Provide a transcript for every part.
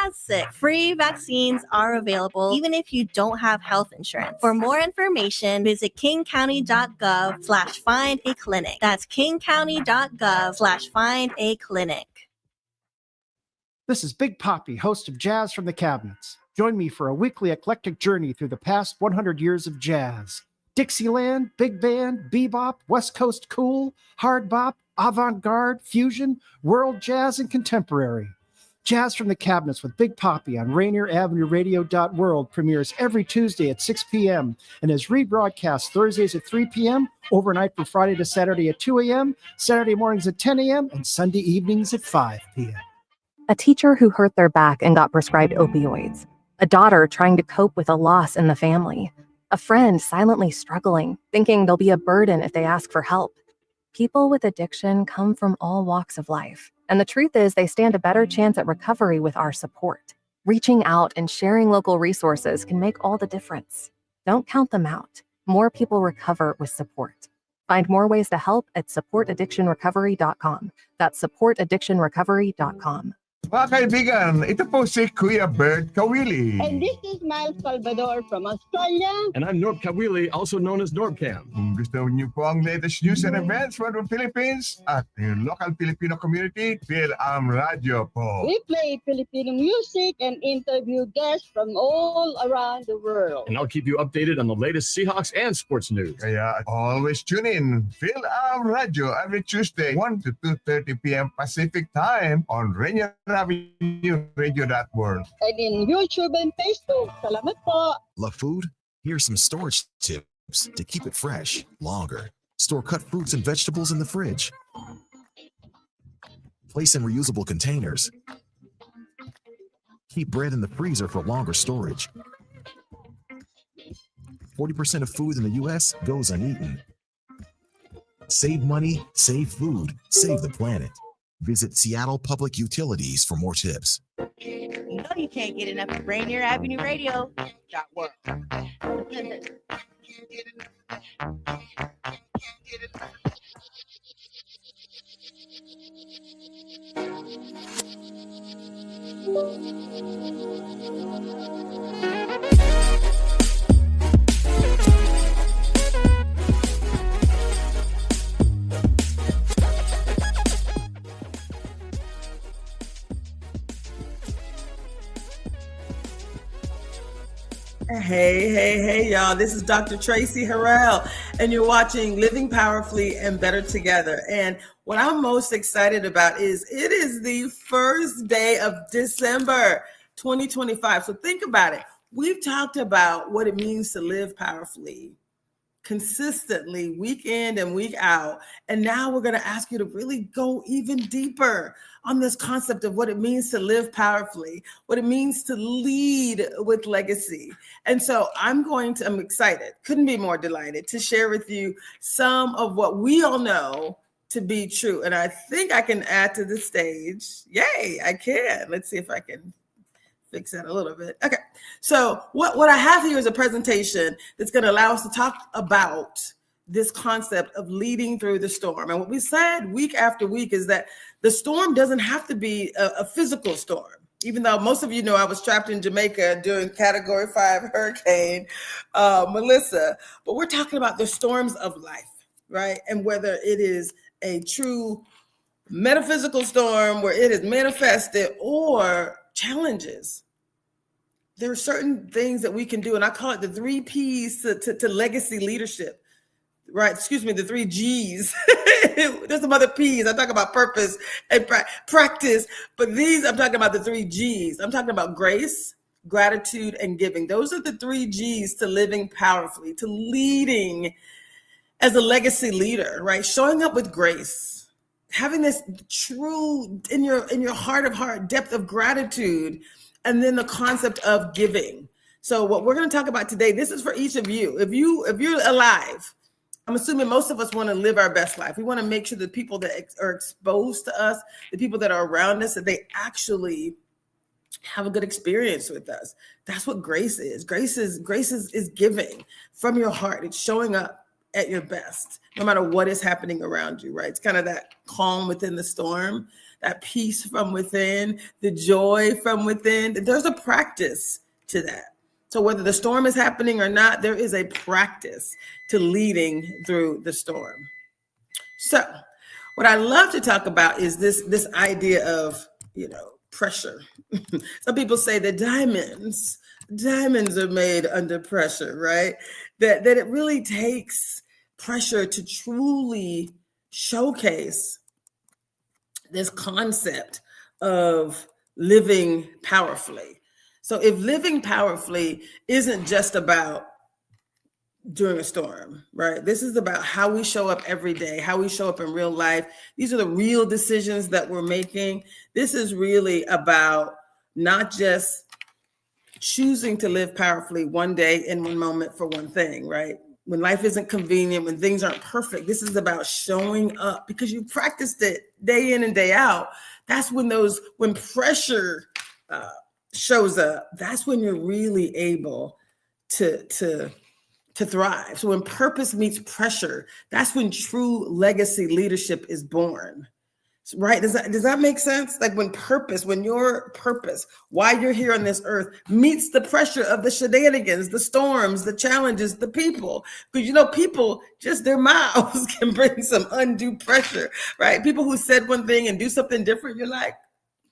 jazz sick. Free vaccines are available even if you don't have health insurance. For more information, visit kingcounty.gov/find-a-clinic. That's kingcounty.gov/find-a-clinic. This is Big Poppy, host of Jazz from the Cabinets. Join me for a weekly eclectic journey through the past 100 years of jazz. Dixieland, big band, bebop, West Coast cool, hard bop, avant-garde, fusion, world jazz, and contemporary. Jazz from the Cabinets with Big Poppy on Rainier Avenue Radio.world premieres every Tuesday at 6 p.m. and is rebroadcast Thursdays at 3 p.m., overnight from Friday to Saturday at 2 a.m., Saturday mornings at 10 a.m., and Sunday evenings at 5 p.m. A teacher who hurt their back and got prescribed opioids. A daughter trying to cope with a loss in the family. A friend silently struggling, thinking they'll be a burden if they ask for help. People with addiction come from all walks of life, and the truth is they stand a better chance at recovery with our support. Reaching out and sharing local resources can make all the difference. Don't count them out. More people recover with support. Find more ways to help at supportaddictionrecovery.com. That's supportaddictionrecovery.com. Mga kaibigan, ito po si Kuya Bert Kawili. And this is Miles Salvador from Australia. And I'm Norb Kawili, also known as Norbcam. Kung gusto niyo po ang latest news and events from the Philippines at the local Filipino community, Phil-Am Radio po. We play Filipino music and interview guests from all around the world. And I'll keep you updated on the latest Seahawks and sports news. Kaya always tune in Phil-Am Radio every Tuesday, 1 to 2:30 p.m. Pacific Time on Rainier Avenue Radio.world. And in YouTube and Facebook. Salamat po. Love food? Here's some storage tips to keep it fresh longer. Store cut fruits and vegetables in the fridge. Place in reusable containers. Keep bread in the freezer for longer storage. 40% of food in the U.S. goes uneaten. Save money, save food, save the planet. Visit Seattle Public Utilities for more tips. You know you can't get enough of Rainier Avenue Radio. Hey, y'all. This is Dr. Traci Harrell, and you're watching Living Powerfully and Better Together. And what I'm most excited about is it is the first day of December 2025. So think about it. We've talked about what it means to live powerfully consistently, week in and week out. And now we're going to ask you to really go even deeper on this concept of what it means to live powerfully, what it means to lead with legacy. And so I'm excited, couldn't be more delighted to share with you some of what we all know to be true. And I think I can add to the stage. Yay, I can. Let's see if I can fix that a little bit. Okay. So what I have here is a presentation that's going to allow us to talk about this concept of leading through the storm. And what we said week after week is that the storm doesn't have to be a physical storm. Even though most of you know I was trapped in Jamaica during Category 5 Hurricane Melissa, but we're talking about the storms of life, right? And whether it is a true metaphysical storm where it is manifested or challenges. There are certain things that we can do, and I call it the 3 P's to legacy leadership, right? Excuse me, the 3 G's. There's some other P's. I talk about purpose and practice, but these, I'm talking about the 3 G's. I'm talking about grace, gratitude, and giving. Those are the 3 G's to living powerfully, to leading as a legacy leader, right? Showing up with grace, having this true in your heart of heart depth of gratitude, and then the concept of giving. So what we're going to talk about today, this is for each of you. If you're alive, I'm assuming most of us want to live our best life. We want to make sure the people that are exposed to us, the people that are around us, that they actually have a good experience with us. That's what grace is. Grace is giving from your heart. It's showing up at your best, no matter what is happening around you, right? It's kind of that calm within the storm. that peace from within, the joy from within. There's a practice to that. So whether the storm is happening or not, there is a practice to leading through the storm. So what I love to talk about is this idea of, pressure. Some people say that diamonds are made under pressure, right? That it really takes pressure to truly showcase this concept of living powerfully. So if living powerfully isn't just about during a storm, right? This is about how we show up every day, how we show up in real life. These are the real decisions that we're making. This is really about not just choosing to live powerfully one day in one moment for one thing, right? When life isn't convenient, when things aren't perfect, this is about showing up because you practiced it day in and day out. That's when pressure shows up. That's when you're really able to thrive. So when purpose meets pressure, that's when true legacy leadership is born. Right? Does that make sense? Like when your purpose, why you're here on this earth, meets the pressure of the shenanigans, the storms, the challenges, the people. Because people, just their mouths can bring some undue pressure, right? People who said one thing and do something different, you're like,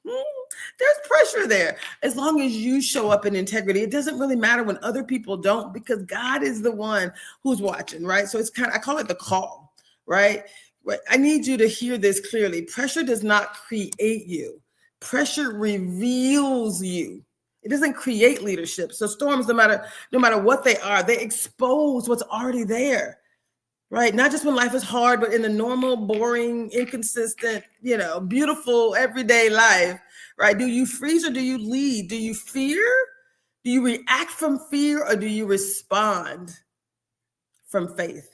there's pressure there. As long as you show up in integrity, it doesn't really matter when other people don't, because God is the one who's watching, right? So it's I call it the call, right? I need you to hear this clearly. Pressure does not create you. Pressure reveals you. It doesn't create leadership. So storms, no matter what they are, they expose what's already there. Right? Not just when life is hard, but in the normal, boring, inconsistent, beautiful, everyday life, right? Do you freeze or do you lead? Do you fear? Do you react from fear or do you respond from faith?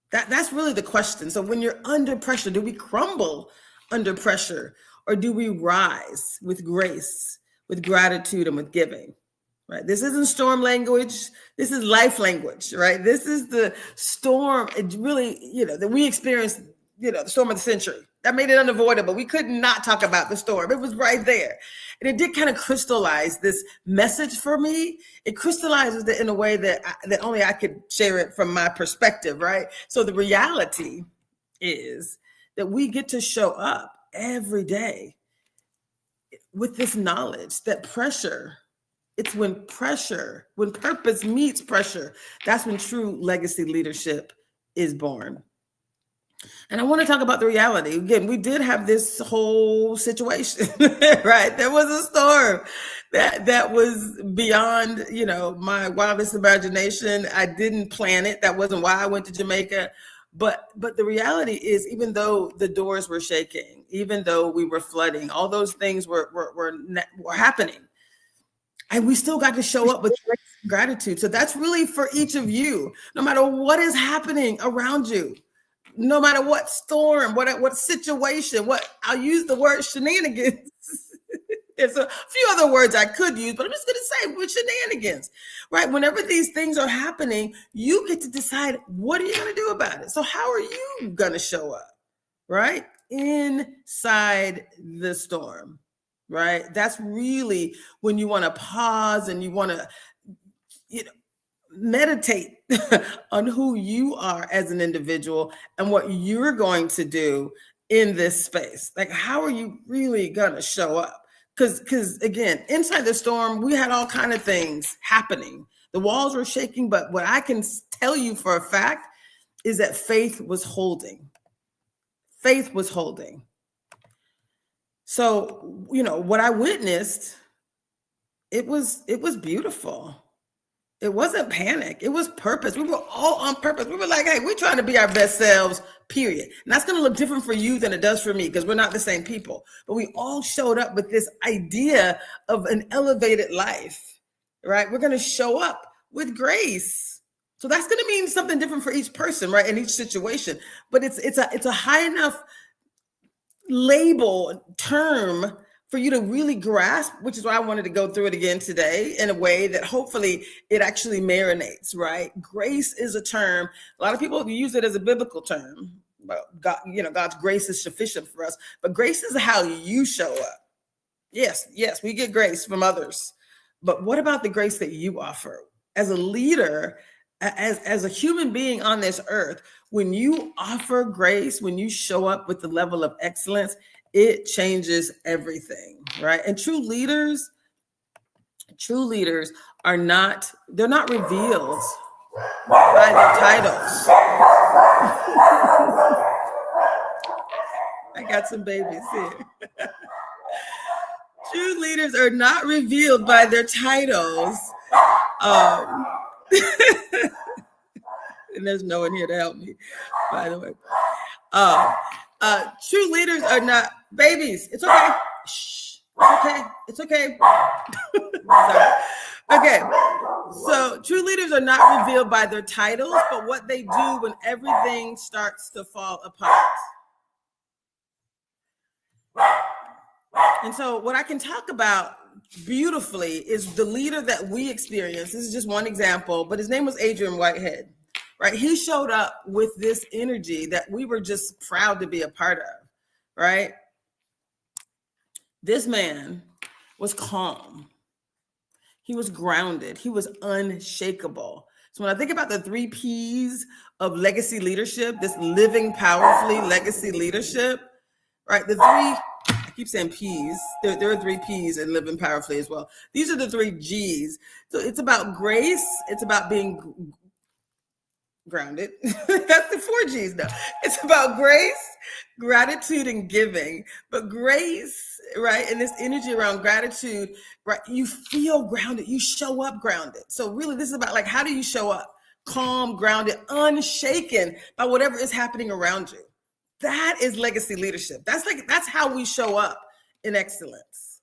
That's really the question. So when you're under pressure, do we crumble under pressure or do we rise with grace, with gratitude, and with giving? Right. This isn't storm language. This is life language, right? This is the storm. It really, that we experienced, the storm of the century. That made it unavoidable. We could not talk about the storm. It was right there. And it did kind of crystallize this message for me. It crystallizes it in a way that only I could share it from my perspective, right? So the reality is that we get to show up every day with this knowledge that pressure, it's when purpose meets pressure, that's when true legacy leadership is born. And I want to talk about the reality. Again, we did have this whole situation, right? There was a storm that was beyond, my wildest imagination. I didn't plan it. That wasn't why I went to Jamaica. But the reality is, even though the doors were shaking, even though we were flooding, all those things were happening. And we still got to show up with gratitude. So that's really for each of you, no matter what is happening around you, no matter what storm, what situation, I'll use the word shenanigans. There's a few other words I could use, but I'm just going to say with shenanigans, right? Whenever these things are happening, you get to decide, what are you going to do about it? So how are you going to show up, right? Inside the storm. Right? That's really when you want to pause and you want to, meditate on who you are as an individual and what you're going to do in this space. Like, how are you really going to show up? Because again, inside the storm, we had all kinds of things happening. The walls were shaking, but what I can tell you for a fact is that faith was holding. Faith was holding. So, what I witnessed, it was beautiful. It wasn't panic. It was purpose. We were all on purpose. We were like, hey, we're trying to be our best selves, period. And that's going to look different for you than it does for me because we're not the same people. But we all showed up with this idea of an elevated life, right? We're going to show up with grace. So that's going to mean something different for each person, right? In each situation. But it's a high enough label term for you to really grasp, which is why I wanted to go through it again today in a way that hopefully it actually marinates, right? Grace is a term. A lot of people use it as a biblical term. God, God's grace is sufficient for us. But grace is how you show up. Yes, we get grace from others. But what about the grace that you offer as a leader, as a human being on this earth? When you offer grace, when you show up with the level of excellence, it changes everything, right? And true leaders are not revealed by their titles. I got some babies here. True leaders are not revealed by their titles. And there's no one here to help me, by the way. True leaders are not babies. It's okay. Shh. It's okay. Sorry. Okay. So true leaders are not revealed by their titles, but what they do when everything starts to fall apart. And so what I can talk about beautifully is the leader that we experienced. This is just one example, but his name was Adrian Whitehead, right? He showed up with this energy that we were just proud to be a part of, right? This man was calm. He was grounded. He was unshakable. So when I think about the 3 P's of legacy leadership, this living powerfully legacy leadership, right? I keep saying P's. There are 3 P's in living powerfully as well. These are the 3 G's. So it's about grace. It's about being grounded. That's the 4 G's now. It's about grace, gratitude, and giving. But grace, right, and this energy around gratitude, right, you feel grounded. You show up grounded. So really, this is about like, how do you show up? Calm, grounded, unshaken by whatever is happening around you. That is legacy leadership. That's how we show up in excellence.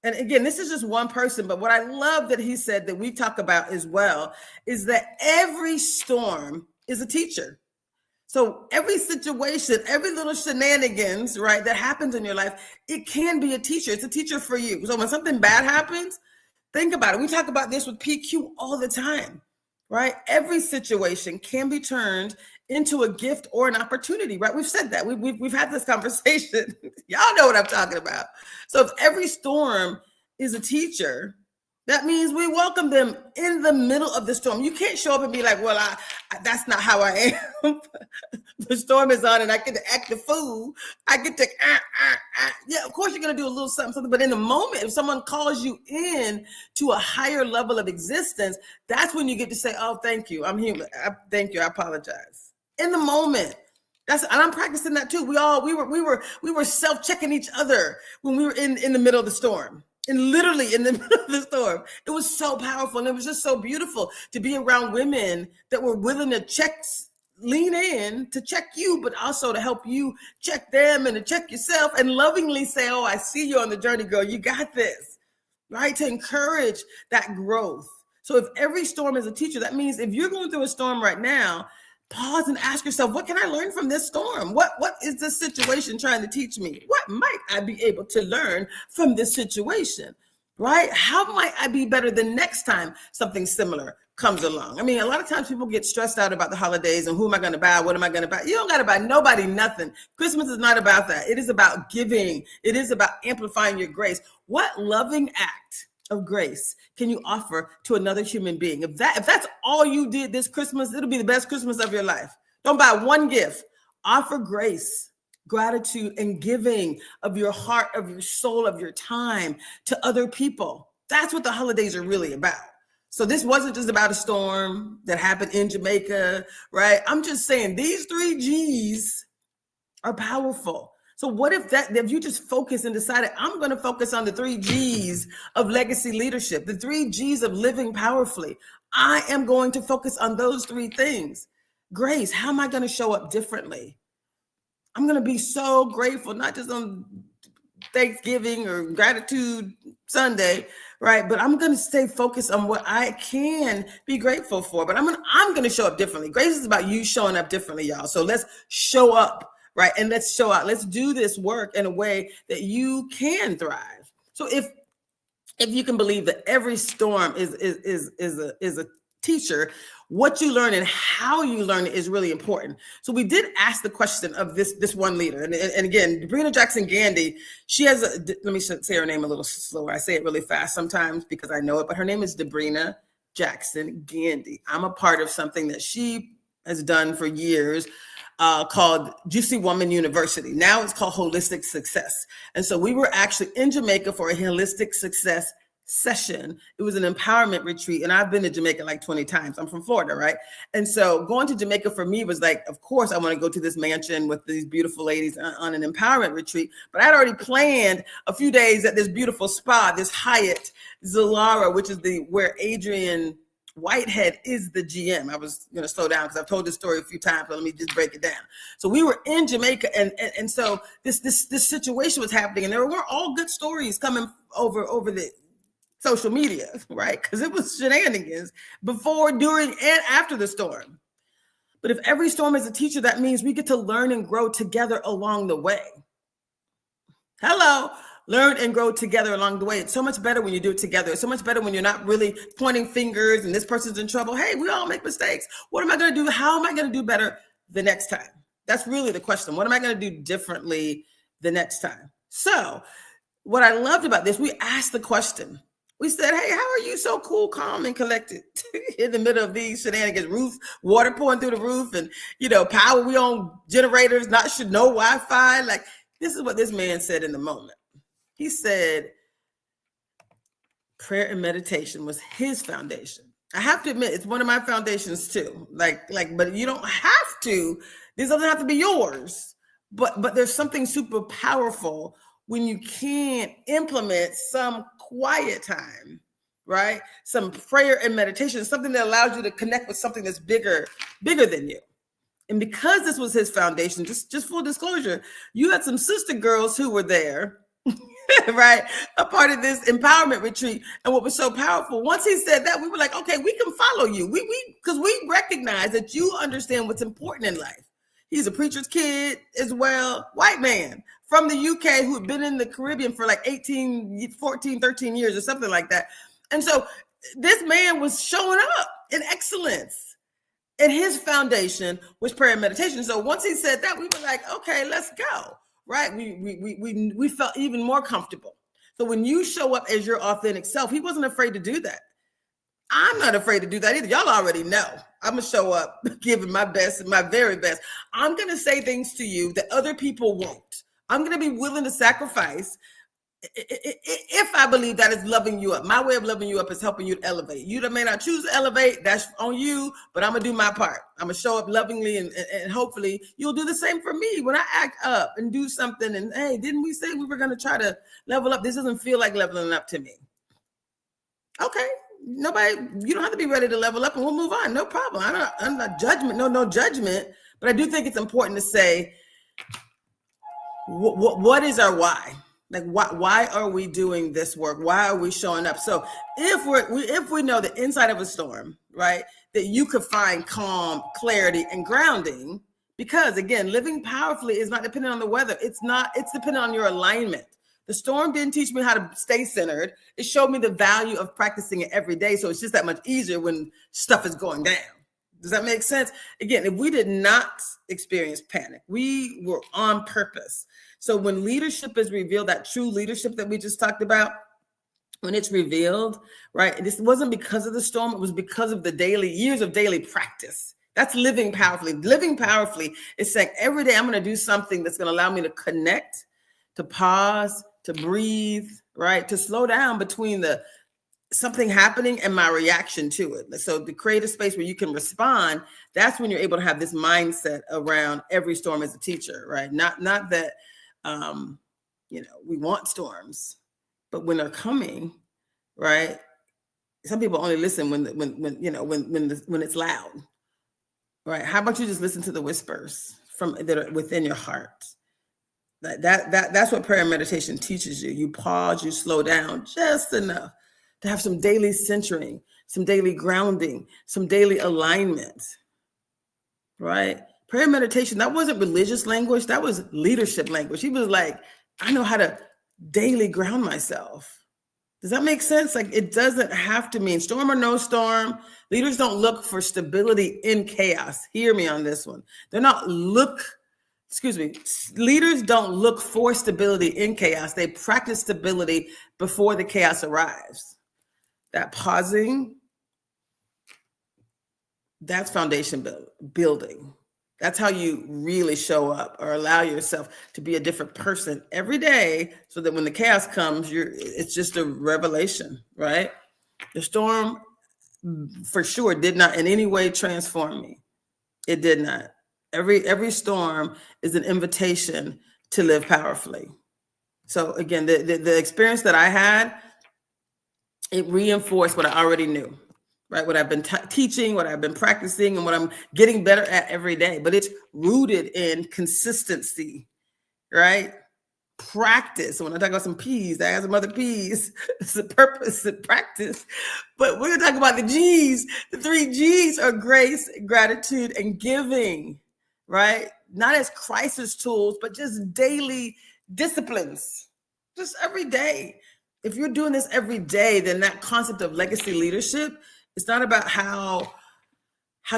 And again, this is just one person, but what I love that he said that we talk about as well is that every storm is a teacher. So every situation, every little shenanigans, right, that happens in your life, it can be a teacher. It's a teacher for you. So when something bad happens, think about it. We talk about this with PQ all the time, right? Every situation can be turned into a gift or an opportunity, right? We've said that. We've had this conversation. Y'all know what I'm talking about. So if every storm is a teacher, that means we welcome them in the middle of the storm. You can't show up and be like, well, that's not how I am. The storm is on and I get to act the fool. I get to, yeah, of course you're going to do a little something. But in the moment, if someone calls you in to a higher level of existence, that's when you get to say, oh, thank you. I'm human. Thank you. I apologize. In the moment. And I'm practicing that too. We were self-checking each other when we were in the middle of the storm. And literally in the middle of the storm. It was so powerful. And it was just so beautiful to be around women that were willing to lean in to check you, but also to help you check them and to check yourself and lovingly say, oh, I see you on the journey, girl. You got this, right? To encourage that growth. So if every storm is a teacher, that means if you're going through a storm right now, pause and ask yourself, what can I learn from this storm? What is this situation trying to teach me? What might I be able to learn from this situation, right? How might I be better the next time something similar comes along? I mean, a lot of times people get stressed out about the holidays and who am I going to buy? What am I going to buy? You don't got to buy nobody nothing. Christmas is not about that. It is about giving. It is about amplifying your grace. What loving act of grace can you offer to another human being? If that's all you did this Christmas, it'll be the best Christmas of your life. Don't buy one gift. Offer grace, gratitude, and giving of your heart, of your soul, of your time to other people. That's what the holidays are really about. So this wasn't just about a storm that happened in Jamaica, right? I'm just saying these 3 G's are powerful. So what if you just focus and decided, I'm going to focus on the 3 G's of legacy leadership, the 3 G's of living powerfully. I am going to focus on those 3 things. Grace, how am I going to show up differently? I'm going to be so grateful, not just on Thanksgiving or Gratitude Sunday, right? But I'm going to stay focused on what I can be grateful for. But I'm going to show up differently. Grace is about you showing up differently, y'all. So let's show up. Right. And let's show out. Let's do this work in a way that you can thrive. So if you can believe that every storm is a teacher, what you learn and how you learn it is really important. So we did ask the question of this one leader. And again, Debrina Jackson Gandy, she has let me say her name a little slower. I say it really fast sometimes because I know it, but her name is Debrina Jackson Gandy. I'm a part of something that she has done for years called Juicy Woman University. Now it's called Holistic Success. And so we were actually in Jamaica for a holistic success session. It was an empowerment retreat. And I've been to Jamaica like 20 times. I'm from Florida, right? And so going to Jamaica for me was like, of course, I want to go to this mansion with these beautiful ladies on an empowerment retreat. But I'd already planned a few days at this beautiful spa, this Hyatt Zilara, which is where Adrian Whitehead is the GM. I was going to slow down because I've told this story a few times, but let me just break it down. So we were in Jamaica, and so this situation was happening, and there were all good stories coming over the social media, right? Because it was shenanigans before, during, and after the storm. But if every storm is a teacher, that means we get to learn and grow together along the way. Hello. Learn and grow together along the way. It's so much better when you do it together. It's so much better when you're not really pointing fingers and this person's in trouble. Hey, we all make mistakes. What am I going to do? How am I going to do better the next time? That's really the question. What am I going to do differently the next time? So what I loved about this, we asked the question. We said, hey, how are you so cool, calm, and collected in the middle of these shenanigans? Water pouring through the roof, and, power, we on generators, no Wi-Fi. Like, this is what this man said in the moment. He said prayer and meditation was his foundation. I have to admit, it's one of my foundations too. But you don't have to. This doesn't have to be yours. But there's something super powerful when you can implement some quiet time, right? Some prayer and meditation, something that allows you to connect with something that's bigger than you. And because this was his foundation, just full disclosure, you had some sister girls who were there, right? A part of this empowerment retreat. And what was so powerful, once he said that, we were like, okay, we can follow you. Because we recognize that you understand what's important in life. He's a preacher's kid as well, white man from the UK who had been in the Caribbean for like 14, 13 years or something like that. And so this man was showing up in excellence. And his foundation was prayer and meditation. So once he said that, we were like, okay, let's go. Right? We felt even more comfortable. So when you show up as your authentic self, he wasn't afraid to do that. I'm not afraid to do that either. Y'all already know. I'm going to show up giving my best and my very best. I'm going to say things to you that other people won't. I'm going to be willing to sacrifice if I believe that is loving you up. My way of loving you up is helping you to elevate. You may not choose to elevate. That's on you, but I'm going to do my part. I'm going to show up lovingly, and hopefully you'll do the same for me when I act up and do something. And hey, didn't we say we were going to try to level up? This doesn't feel like leveling up to me. Okay. You don't have to be ready to level up, and we'll move on. No problem. I'm not judgment. No judgment. But I do think it's important to say, what is our why? Like, why are we doing this work? Why are we showing up? So if we know that inside of a storm, right, that you could find calm, clarity, and grounding, because again, living powerfully is not dependent on the weather. It's dependent on your alignment. The storm didn't teach me how to stay centered. It showed me the value of practicing it every day. So it's just that much easier when stuff is going down. Does that make sense? Again, if we did not experience panic, we were on purpose. So when leadership is revealed, that true leadership that we just talked about, when it's revealed, right? This wasn't because of the storm. It was because of the years of daily practice. That's living powerfully. Living powerfully is saying every day I'm going to do something that's going to allow me to connect, to pause, to breathe, right? To slow down between something happening and my reaction to it. So to create a space where you can respond, that's when you're able to have this mindset around every storm as a teacher, right? Not that, we want storms, but when they're coming, right? Some people only listen when it's loud, right? How about you just listen to the whispers that are within your heart? That's what prayer and meditation teaches you. You pause, you slow down just enough to have some daily centering, some daily grounding, some daily alignment, right? Prayer and meditation, that wasn't religious language. That was leadership language. He was like, I know how to daily ground myself, Does that make sense? Like, it doesn't have to mean storm or no storm. Leaders don't look for stability in chaos. Hear me on this one. Leaders don't look for stability in chaos. They practice stability before the chaos arrives. That pausing, that's foundation building. That's how you really show up or allow yourself to be a different person every day, so that when the chaos comes, it's just a revelation, right? The storm for sure did not in any way transform me. It did not. Every storm is an invitation to live powerfully. So again, the experience that I had, it reinforced what I already knew. Right, what I've been teaching, what I've been practicing, and what I'm getting better at every day. But it's rooted in consistency, right? Practice. When I talk about some P's, I have some other P's. It's the purpose and practice. But we're going to talk about the G's. The 3 G's are grace, gratitude, and giving, right? Not as crisis tools, but just daily disciplines, just every day. If you're doing this every day, then that concept of legacy leadership, it's not about how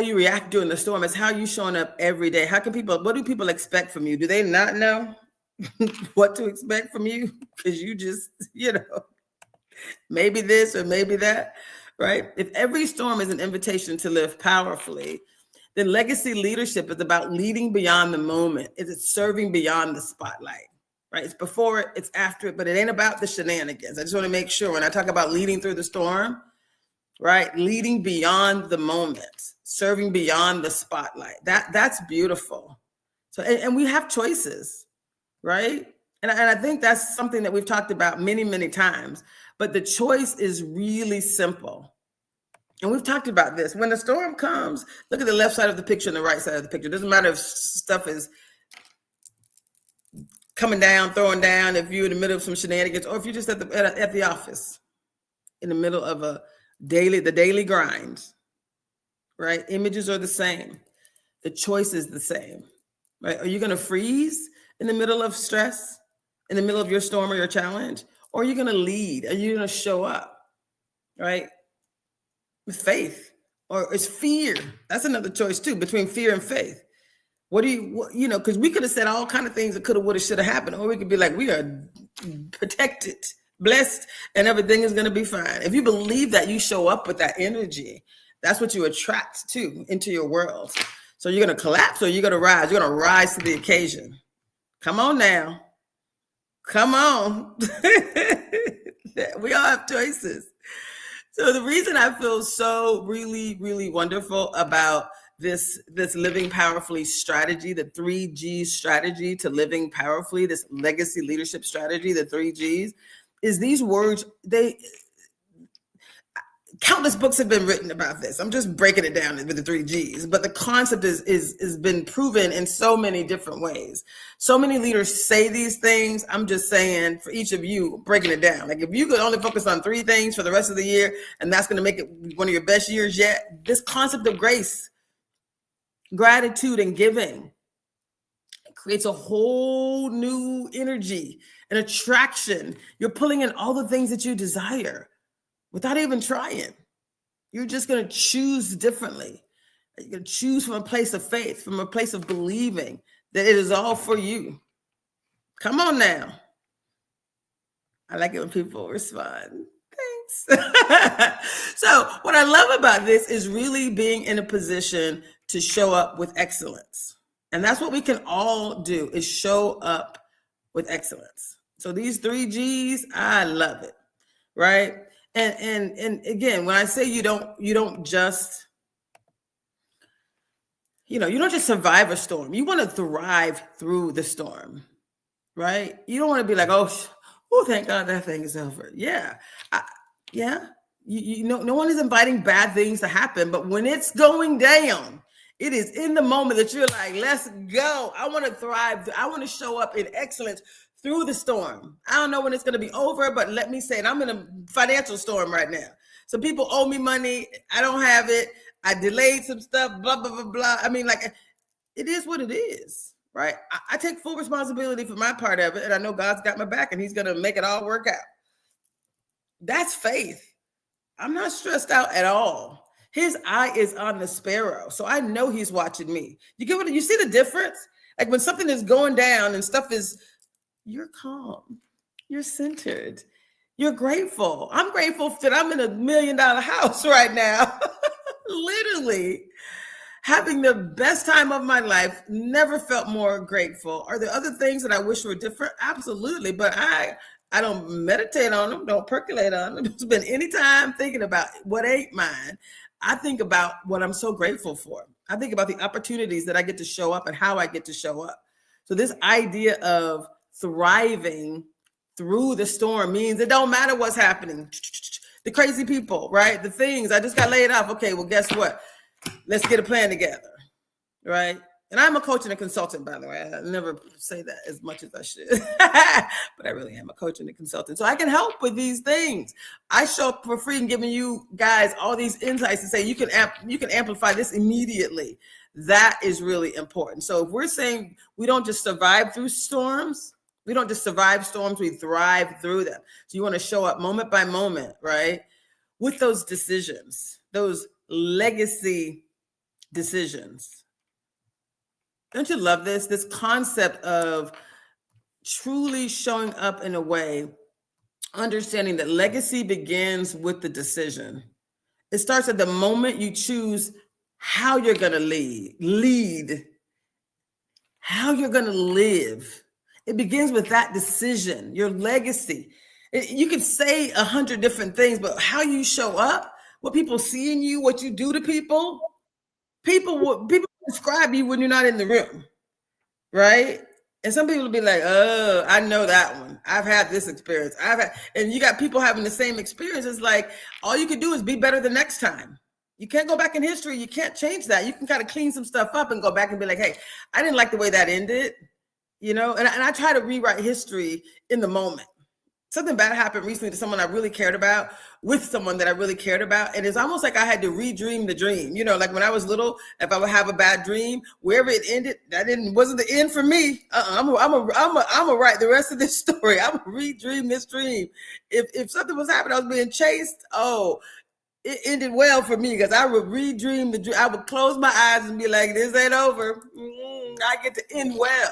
you react during the storm. It's how you showing up every day. What do people expect from you? Do they not know what to expect from you? Because you just, maybe this or maybe that, right? If every storm is an invitation to live powerfully, then legacy leadership is about leading beyond the moment. It's serving beyond the spotlight, right? It's before it, it's after it, but it ain't about the shenanigans. I just want to make sure when I talk about leading through the storm, right? Leading beyond the moment, serving beyond the spotlight. That's beautiful. So, and we have choices, right? And I think that's something that we've talked about many, many times, but the choice is really simple. And we've talked about this. When the storm comes, look at the left side of the picture and the right side of the picture. It doesn't matter if stuff is coming down, throwing down, if you're in the middle of some shenanigans, or if you're just at the office in the middle of the daily grind, right? Images are the same. The choice is the same, right? Are you going to freeze in the middle of stress, in the middle of your storm or your challenge? Or are you going to lead? Are you going to show up, right? With faith, or it's fear. That's another choice too, between fear and faith. Because we could have said all kind of things that could have, would have, should have happened. Or we could be like, we are protected, blessed, and everything is going to be fine. If you believe that, you show up with that energy. That's what you attract to into your world. So you're going to collapse or you're going to rise. You're going to rise to the occasion. Come on now. Come on. We all have choices. So the reason I feel so really, really wonderful about this living powerfully strategy, the 3 G's strategy to living powerfully, this legacy leadership strategy, the 3 G's, is these words, countless books have been written about this. I'm just breaking it down with the 3 G's, but the concept is been proven in so many different ways. So many leaders say these things. I'm just saying for each of you, breaking it down. Like if you could only focus on 3 things for the rest of the year, and that's going to make it one of your best years yet, this concept of grace, gratitude, and giving creates a whole new energy and attraction. You're pulling in all the things that you desire without even trying. You're just going to choose differently. You're going to choose from a place of faith, from a place of believing that it is all for you. Come on now. I like it when people respond. Thanks. So what I love about this is really being in a position to show up with excellence. And that's what we can all do, is show up with excellence. So these 3 G's, I love it. Right. And again, when I say you don't just survive a storm. You want to thrive through the storm, right? You don't want to be like, oh, thank God that thing is over. Yeah. No one is inviting bad things to happen, but when it's going down, it is in the moment that you're like, let's go. I want to thrive. I want to show up in excellence through the storm. I don't know when it's going to be over, but let me say it. I'm in a financial storm right now. So people owe me money. I don't have it. I delayed some stuff, blah, blah, blah, blah. I mean, like, it is what it is, right? I take full responsibility for my part of it. And I know God's got my back and he's going to make it all work out. That's faith. I'm not stressed out at all. His eye is on the sparrow. So I know he's watching me. You see the difference? Like when something is going down and stuff is, you're calm, you're centered, you're grateful. I'm grateful that I'm in $1 million house right now. Literally having the best time of my life. Never felt more grateful. Are there other things that I wish were different? Absolutely. But I don't meditate on them, don't percolate on them. Don't spend any time thinking about what ain't mine. I think about what I'm so grateful for. I think about the opportunities that I get to show up and how I get to show up. So this idea of thriving through the storm means it don't matter what's happening. The crazy people, right? The things, I just got laid off. Okay, well, guess what? Let's get a plan together, right? And I'm a coach and a consultant, by the way. I never say that as much as I should, but I really am a coach and a consultant. So I can help with these things. I show up for free and giving you guys all these insights to say you can amplify this immediately. That is really important. So if we're saying we don't just survive through storms, we don't just survive storms, we thrive through them. So you want to show up moment by moment, right? With those decisions, those legacy decisions. Don't you love this? This concept of truly showing up in a way, understanding that legacy begins with the decision. It starts at the moment you choose how you're going to lead, how you're going to live. It begins with that decision, your legacy. You can say 100 different things, but how you show up, what people see in you, what you do to people describe you when you're not in the room, right? And some people will be like, oh, I know that one. I've had this experience. And you got people having the same experience. It's like, all you can do is be better the next time. You can't go back in history. You can't change that. You can kind of clean some stuff up and go back and be like, hey, I didn't like the way that ended, and I try to rewrite history in the moment. Something bad happened recently to someone I really cared about, with someone that I really cared about. And it's almost like I had to redream the dream. Like when I was little, if I would have a bad dream, wherever it ended, wasn't the end for me. I'm gonna write the rest of this story. I'm gonna redream this dream. If something was happening, I was being chased. Oh, it ended well for me because I would redream the dream. I would close my eyes and be like, this ain't over. I get to end well.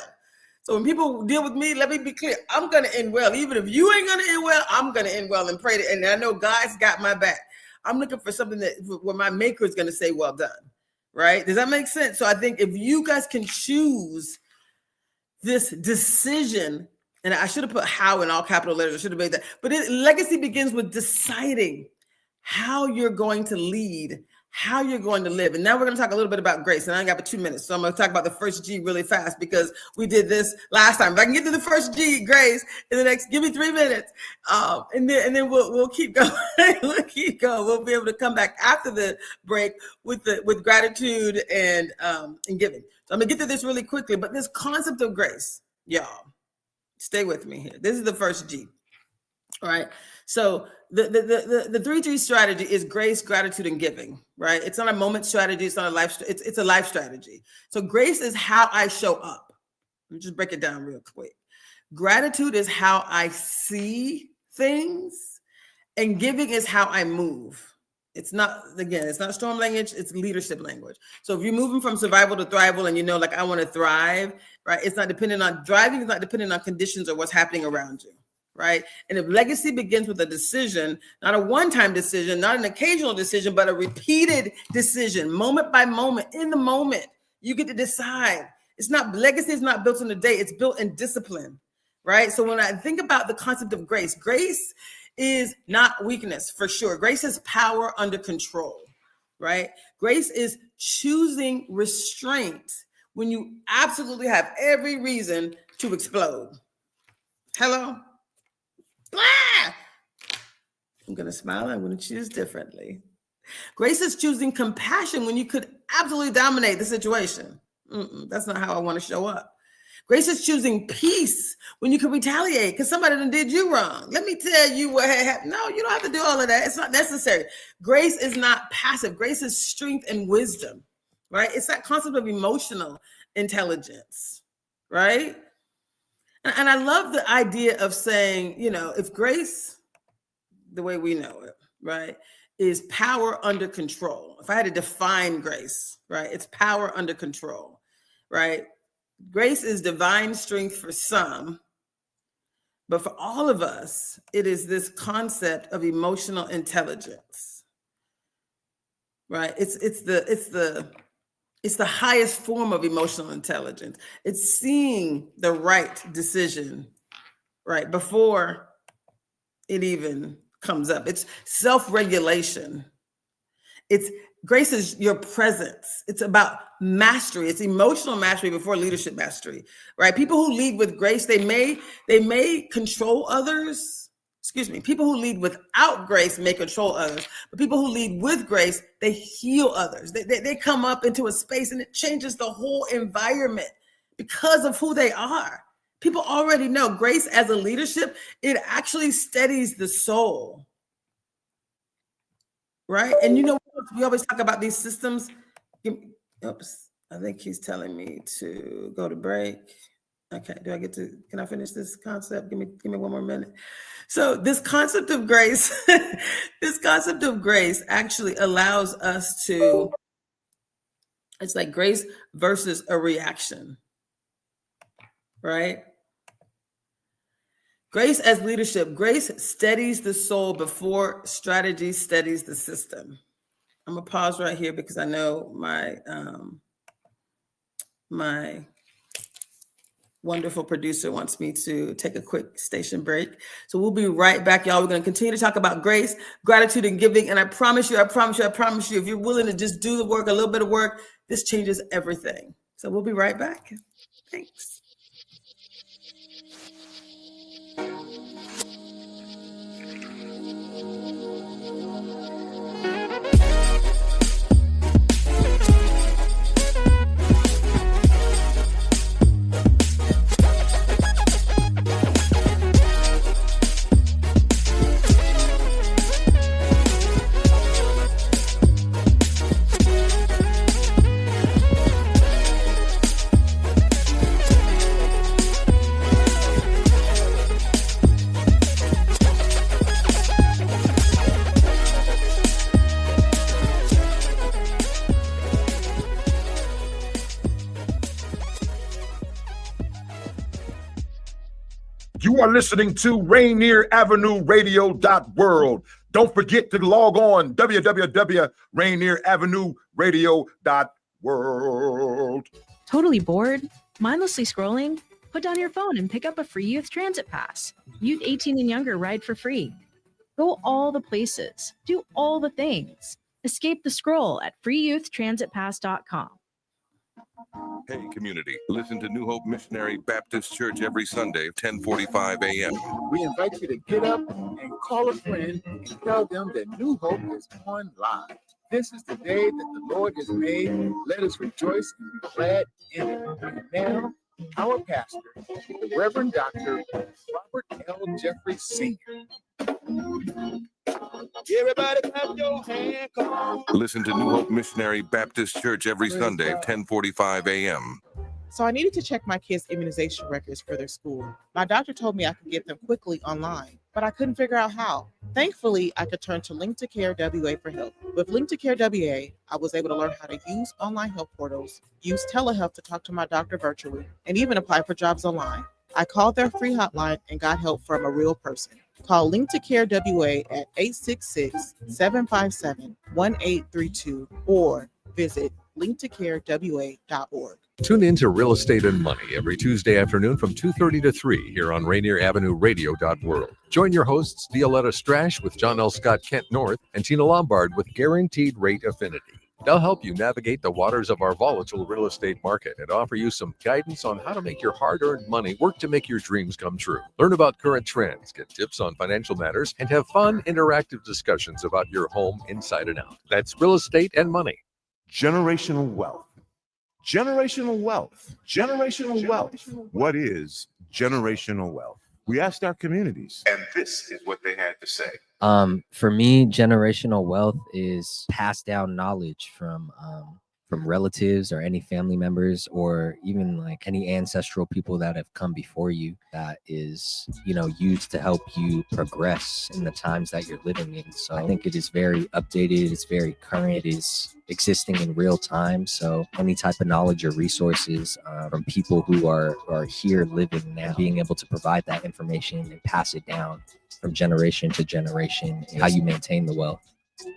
So when people deal with me, let me be clear. I'm going to end well. Even if you ain't going to end well, I'm going to end well and pray. And I know God's got my back. I'm looking for something where my maker is going to say, well done. Right? Does that make sense? So I think if you guys can choose this decision, and I should have put how in all capital letters. I should have made that. But legacy begins with deciding how you're going to lead, how you're going to live. And now we're going to talk a little bit about grace. And I ain't got but 2 minutes. So I'm going to talk about the first G really fast because we did this last time. If I can get to the first G, grace, in the next, give me 3 minutes. And then we'll keep going. We'll keep going. We'll be able to come back after the break with gratitude and giving. So I'm going to get to this really quickly, but this concept of grace, y'all, stay with me here. This is the first G. All right. So the 3G strategy is grace, gratitude, and giving, right? It's not a moment strategy. It's not a life. It's a life strategy. So grace is how I show up. Let me just break it down real quick. Gratitude is how I see things, and giving is how I move. It's not storm language. It's leadership language. So if you're moving from survival to thrival and I want to thrive, right? It's not dependent on driving. It's not dependent on conditions or what's happening around you. Right. And if legacy begins with a decision, not a one-time decision, not an occasional decision, but a repeated decision, moment by moment, in the moment, you get to decide. Legacy is not built in a day. It's built in discipline. Right. So when I think about the concept of grace, grace is not weakness for sure. Grace is power under control. Right. Grace is choosing restraint when you absolutely have every reason to explode. Hello. Blah! I'm going to smile. I'm going to choose differently. Grace is choosing compassion when you could absolutely dominate the situation. That's not how I want to show up. Grace is choosing peace when you can retaliate because somebody done did you wrong. Let me tell you what happened. No, you don't have to do all of that. It's not necessary. Grace is not passive. Grace is strength and wisdom, right? It's that concept of emotional intelligence, right? And I love the idea of saying, if grace the way we know it, right, is power under control. If I had to define grace, right, it's power under control, right? Grace is divine strength for some, but for all of us, it is this concept of emotional intelligence, right? It's the highest form of emotional intelligence. It's seeing the right decision, right, before it even comes up. It's self-regulation. Grace is your presence. It's about mastery. It's emotional mastery before leadership mastery, right? People who lead with grace, they may control others. Excuse me. People who lead without grace may control others, but people who lead with grace, they heal others. They come up into a space and it changes the whole environment because of who they are. People already know grace as a leadership, it actually steadies the soul, right? And you know, we always talk about these systems. Oops, I think he's telling me to go to break. Okay, can I finish this concept? Give me one more minute. So this concept of grace, actually allows us to, it's like grace versus a reaction, right? Grace as leadership, grace steadies the soul before strategy steadies the system. I'm gonna pause right here because I know my wonderful producer wants me to take a quick station break. So we'll be right back, y'all. We're gonna continue to talk about grace, gratitude, and giving. And I promise you, if you're willing to just do the work, a little bit of work, this changes everything. So we'll be right back. Thanks. You are listening to Rainier Avenue Radio.world. Don't forget to log on www.RainierAvenueRadio.world. Totally bored? Mindlessly scrolling? Put down your phone and pick up a free youth transit pass. Youth 18 and younger ride for free. Go all the places. Do all the things. Escape the scroll at freeyouthtransitpass.com. Hey, community, listen to New Hope Missionary Baptist Church every Sunday, 10:45 a.m. We invite you to get up and call a friend and tell them that New Hope is on live. This is the day that the Lord has made. Let us rejoice and be glad in it. And now, our pastor, the Reverend Dr. Robert L. Jeffrey Sr. Everybody clap your hand, come on. Listen to New Hope Missionary Baptist Church every Sunday, 10:45 a.m. So I needed to check my kids' immunization records for their school. My doctor told me I could get them quickly online, but I couldn't figure out how. Thankfully, I could turn to Link to Care WA for help. With Link to Care WA, I was able to learn how to use online health portals, use telehealth to talk to my doctor virtually, and even apply for jobs online. I called their free hotline and got help from a real person. Call Link to Care WA at 866-757-1832 or visit linktocarewa.org. Tune in to Real Estate and Money every Tuesday afternoon from 2:30 to 3 here on Rainier Avenue Radio.world. Join your hosts Violetta Strash with John L. Scott Kent North and Tina Lombard with Guaranteed Rate Affinity. They'll help you navigate the waters of our volatile real estate market and offer you some guidance on how to make your hard-earned money work to make your dreams come true. Learn about current trends, get tips on financial matters, and have fun, interactive discussions about your home inside and out. That's Real Estate and Money. Generational wealth. Generational wealth. Generational wealth. What is generational wealth? We asked our communities, and this is what they had to say. For me, generational wealth is passed down knowledge from from relatives or any family members, or even like any ancestral people that have come before you, that is, used to help you progress in the times that you're living in. So I think it is very updated, it's very current, it is existing in real time. So any type of knowledge or resources from people who are here living now, being able to provide that information and pass it down from generation to generation, how you maintain the wealth.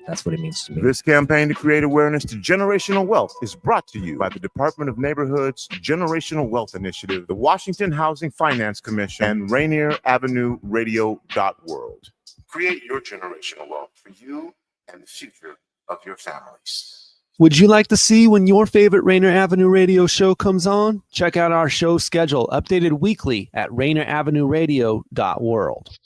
That's what it means to me. This campaign to create awareness to generational wealth is brought to you by the Department of Neighborhood's Generational Wealth Initiative, the Washington Housing Finance Commission, and Rainier Avenue Radio.world. Create your generational wealth for you and the future of your families. Would you like to see when your favorite Rainier Avenue Radio show comes on? Check out our show schedule, updated weekly at RainierAvenueRadio.world.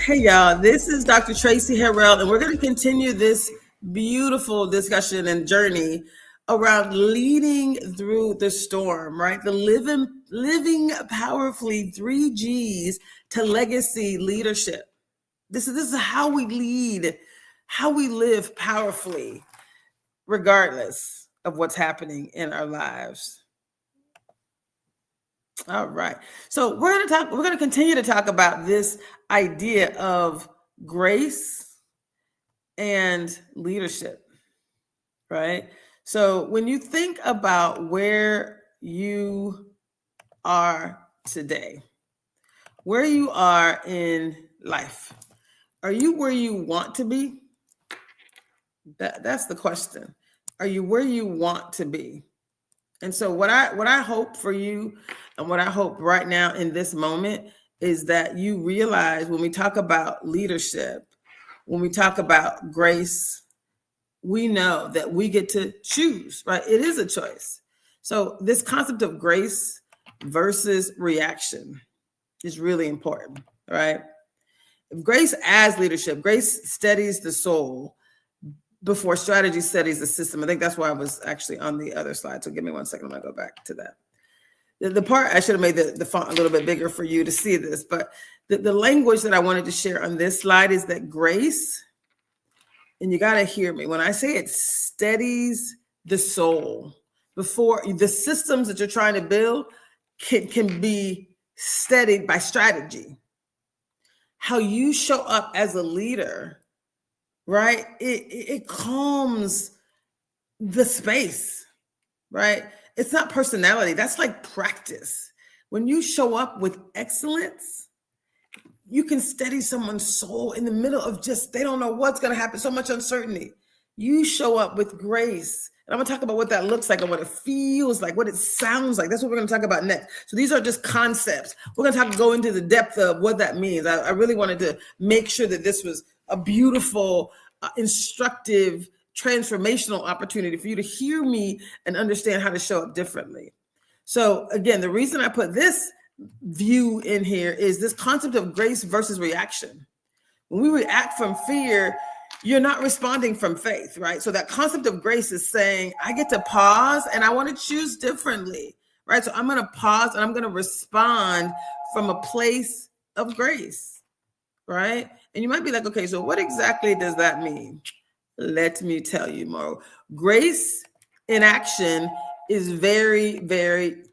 Hey, y'all, this is Dr. Traci Harrell, and we're going to continue this beautiful discussion and journey around leading through the storm, right? The living powerfully, 3 G's to legacy leadership. This is how we lead, how we live powerfully, regardless of what's happening in our lives. All right. So we're going to continue to talk about this idea of grace and leadership, right? So when you think about where you are today, where you are in life, are you where you want to be? That's the question. Are you where you want to be? And so what I hope for you, and what I hope right now in this moment, is that you realize when we talk about leadership, when we talk about grace, we know that we get to choose, right? It is a choice. So this concept of grace versus reaction is really important, right? If grace as leadership, grace steadies the soul before strategy steadies the system. I think that's why I was actually on the other slide. So give me 1 second. I'm going to go back to that. The part, I should have made the font a little bit bigger for you to see this, but the language that I wanted to share on this slide is that grace, and you got to hear me, when I say it steadies the soul, before the systems that you're trying to build can be steadied by strategy. How you show up as a leader, right? It calms the space, right? It's not personality. That's like practice. When you show up with excellence, you can steady someone's soul in the middle of just, they don't know what's going to happen, so much uncertainty. You show up with grace. And I'm going to talk about what that looks like and what it feels like, what it sounds like. That's what we're going to talk about next. So these are just concepts. We're going to go into the depth of what that means. I really wanted to make sure that this was a beautiful, instructive, transformational opportunity for you to hear me and understand how to show up differently. So again, the reason I put this view in here is this concept of grace versus reaction. When we react from fear, you're not responding from faith, right? So that concept of grace is saying, I get to pause and I want to choose differently, right? So I'm going to pause and I'm going to respond from a place of grace, right? And you might be like, okay, so what exactly does that mean? Let me tell you more. Grace in action is very, very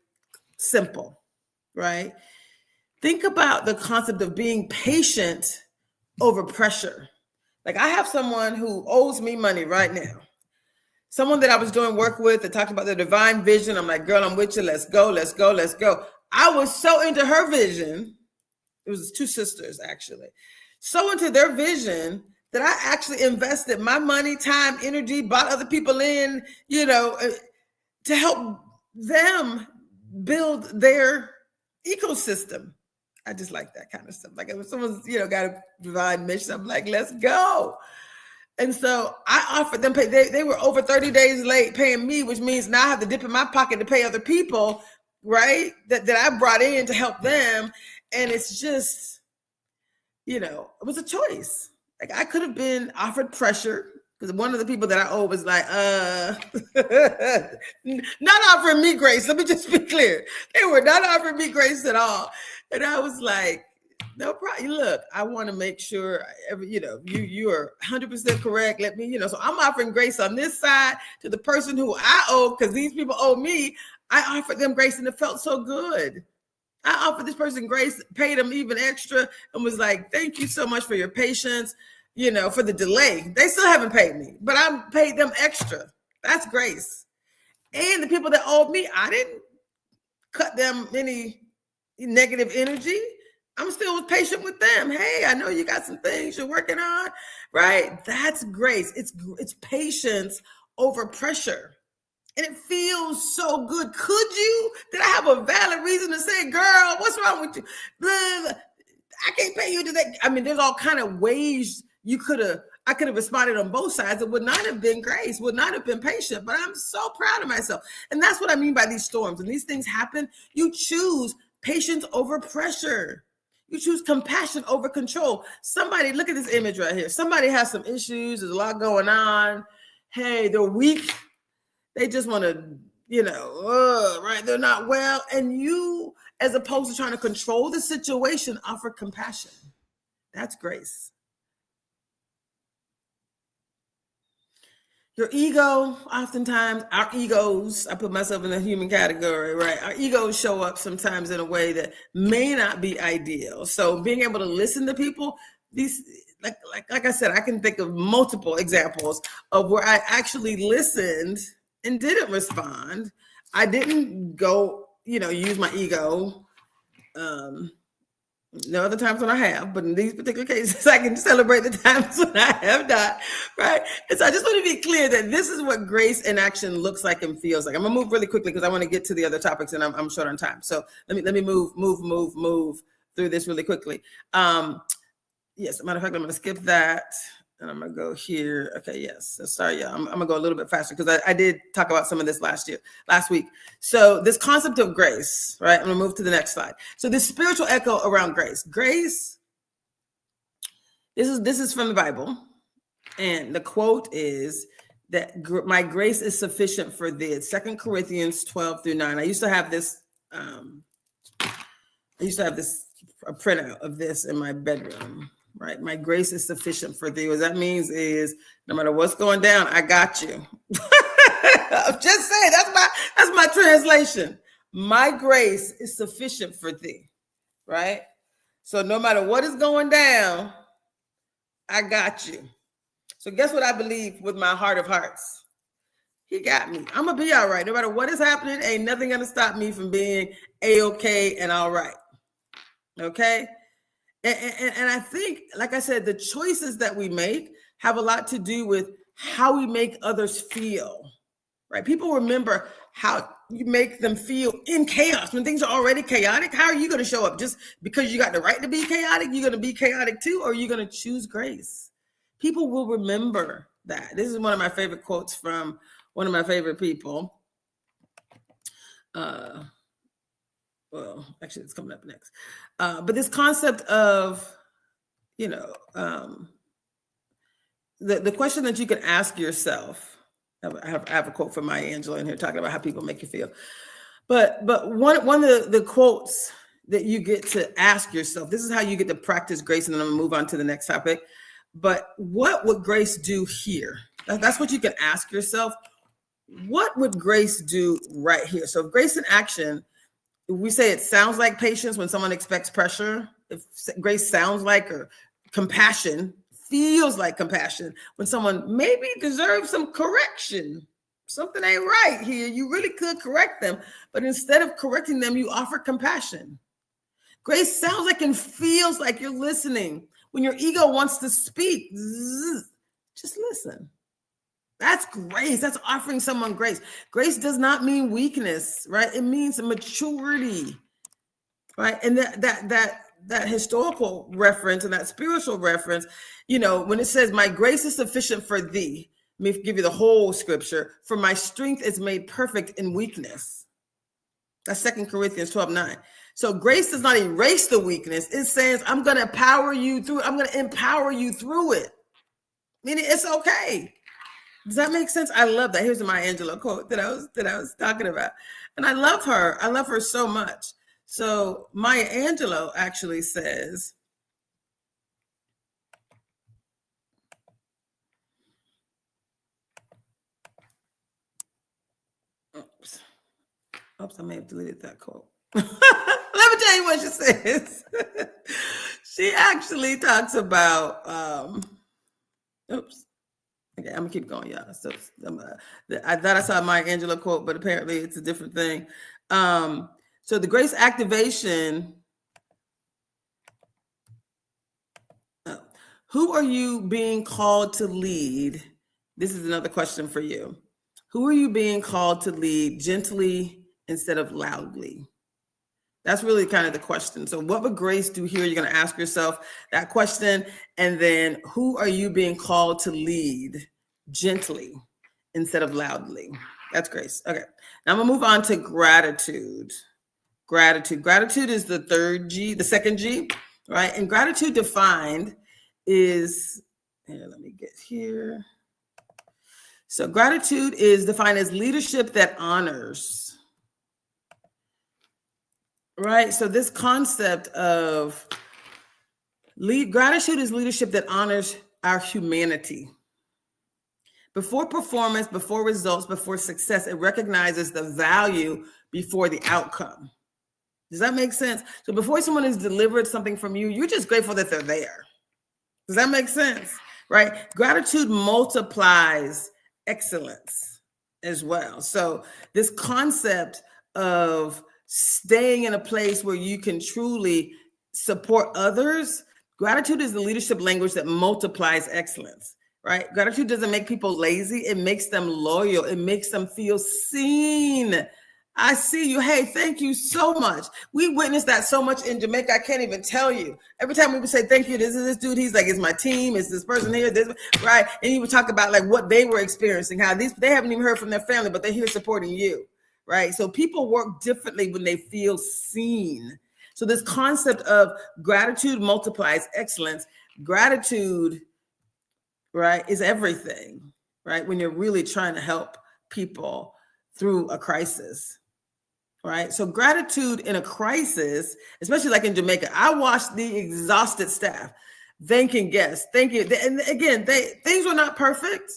simple, right? Think about the concept of being patient over pressure. Like I have someone who owes me money right now. Someone that I was doing work with that talked about their divine vision. I'm like, girl, I'm with you. Let's go, let's go, let's go. I was so into her vision. It was 2 sisters, actually. So into their vision that I actually invested my money, time, energy, brought other people in, to help them build their ecosystem. I just like that kind of stuff. Like if someone's, got a divine mission, I'm like, let's go. And so I offered them pay. They were over 30 days late paying me, which means now I have to dip in my pocket to pay other people, right? That I brought in to help them. And it's just, it was a choice. Like I could have been offered pressure because one of the people that I owe was like, not offering me grace. Let me just be clear. They were not offering me grace at all. And I was like, no problem. Look, I want to make sure you are 100% correct. Let me, so I'm offering grace on this side to the person who I owe, because these people owe me. I offered them grace and it felt so good. I offered this person grace, paid them even extra, and was like, thank you so much for your patience, for the delay. They still haven't paid me, but I paid them extra. That's grace. And the people that owed me, I didn't cut them any negative energy. I'm still patient with them. Hey, I know you got some things you're working on, right? That's grace. It's patience over pressure. And it feels so good. Did I have a valid reason to say, girl, what's wrong with you? Blah, I can't pay you today. I mean, there's all kind of ways I could have responded on both sides. It would not have been grace, would not have been patient, but I'm so proud of myself. And that's what I mean by these storms. When these things happen, you choose patience over pressure. You choose compassion over control. Somebody, look at this image right here. Somebody has some issues. There's a lot going on. Hey, they're weak. They just want to, right? They're not well. And you, as opposed to trying to control the situation, offer compassion. That's grace. Your ego, oftentimes, our egos, I put myself in the human category, right? Our egos show up sometimes in a way that may not be ideal. So being able to listen to people, these, like I said, I can think of multiple examples of where I actually listened and didn't respond. I didn't go, use my ego. No other times when I have, but in these particular cases, I can celebrate the times when I have not, right? And so I just want to be clear that this is what grace in action looks like and feels like. I'm gonna move really quickly because I want to get to the other topics and I'm short on time. So let me move through this really quickly. Yes, as a matter of fact, I'm gonna skip that and I'm gonna go here. Okay, yes. So sorry, yeah, I'm gonna go a little bit faster because I did talk about some of this last week. So this concept of grace, right? I'm gonna move to the next slide. So this spiritual echo around grace. Grace, this is from the Bible. And the quote is that my grace is sufficient for thee. It's 2 Corinthians 12-9. I used to have this, a printout of this in my bedroom. Right, my grace is sufficient for thee. What that means is, no matter what's going down, I got you. I'm just saying that's my translation. My grace is sufficient for thee, right? So no matter what is going down, I got you. So guess what I believe with my heart of hearts? He got me. I'm gonna be all right. No matter what is happening, ain't nothing gonna stop me from being A-okay and all right. Okay. And I think, like I said, the choices that we make have a lot to do with how we make others feel, right? People remember how you make them feel in chaos. When things are already chaotic, how are you going to show up? Just because you got the right to be chaotic, you're going to be chaotic too, or are you going to choose grace? People will remember that. This is one of my favorite quotes from one of my favorite people. Well, actually, it's coming up next. But this concept of, the question that you can ask yourself. I have a quote from Maya Angelou in here talking about how people make you feel. But one of the quotes that you get to ask yourself, this is how you get to practice grace, and then I'm gonna move on to the next topic. But what would grace do here? That's what you can ask yourself. What would grace do right here? So if grace in action, we say it sounds like patience when someone expects pressure. If grace sounds like, or compassion feels like compassion when someone maybe deserves some correction. Something ain't right here. You really could correct them, but instead of correcting them, you offer compassion. Grace sounds like and feels like you're listening. When your ego wants to speak, just listen. That's grace. That's offering someone grace. Grace does not mean weakness, right? It means maturity, right? And that historical reference and that spiritual reference, when it says, my grace is sufficient for thee, let me give you the whole scripture, for my strength is made perfect in weakness. That's 2 Corinthians 12:9. So grace does not erase the weakness. It says, I'm going to empower you through it. I'm going to empower you through it. Meaning it's okay. Does that make sense? I love that. Here's my Angelou quote that I was talking about. And I love her. I love her so much. So Maya Angelou actually says, oops, I may have deleted that quote. Let me tell you what she says. She actually talks about, oops. Okay, I'm gonna keep going, y'all. So I thought I saw Maya Angelou quote, but apparently it's a different thing. So the grace activation. Who are you being called to lead? This is another question for you. Who are you being called to lead gently instead of loudly? That's really kind of the question. So what would grace do here? You're going to ask yourself that question. And then who are you being called to lead gently instead of loudly? That's grace. Okay. Now I'm going to move on to gratitude. Gratitude is the third G, the second G, right? And gratitude defined is, here, let me get here. So gratitude is defined as leadership that honors, right? So this concept of gratitude is leadership that honors our humanity. Before performance, before results, before success, it recognizes the value before the outcome. Does that make sense? So before someone has delivered something from you, you're just grateful that they're there. Does that make sense? Right? Gratitude multiplies excellence as well. So this concept of staying in a place where you can truly support others, gratitude is the leadership language that multiplies excellence, right? Gratitude doesn't make people lazy. It makes them loyal. It makes them feel seen. I see you. Hey, thank you so much. We witnessed that so much in Jamaica. I can't even tell you. Every time we would say, thank you, this is this dude. He's like, it's my team. It's this person here, this, right? And he would talk about like what they were experiencing, how they haven't even heard from their family, but they're here supporting you, right? So people work differently when they feel seen. So this concept of gratitude multiplies excellence. Gratitude, right, is everything, right? When you're really trying to help people through a crisis. Right. So gratitude in a crisis, especially like in Jamaica, I watched the exhausted staff thanking guests. Thank you. And again, things were not perfect.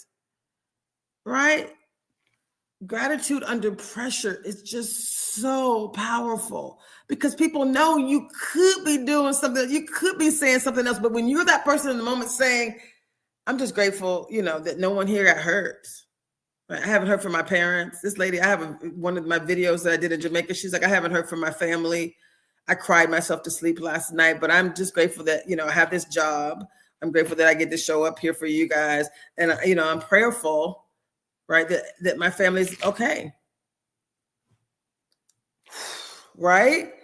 Right. Gratitude under pressure is just so powerful because people know you could be doing something. You could be saying something else. But when you're that person in the moment saying, I'm just grateful, that no one here got hurt. I haven't heard from my parents. This lady, I have one of my videos that I did in Jamaica. She's like, I haven't heard from my family. I cried myself to sleep last night, but I'm just grateful that, I have this job. I'm grateful that I get to show up here for you guys. And, I'm prayerful, right, that my family's okay. Right?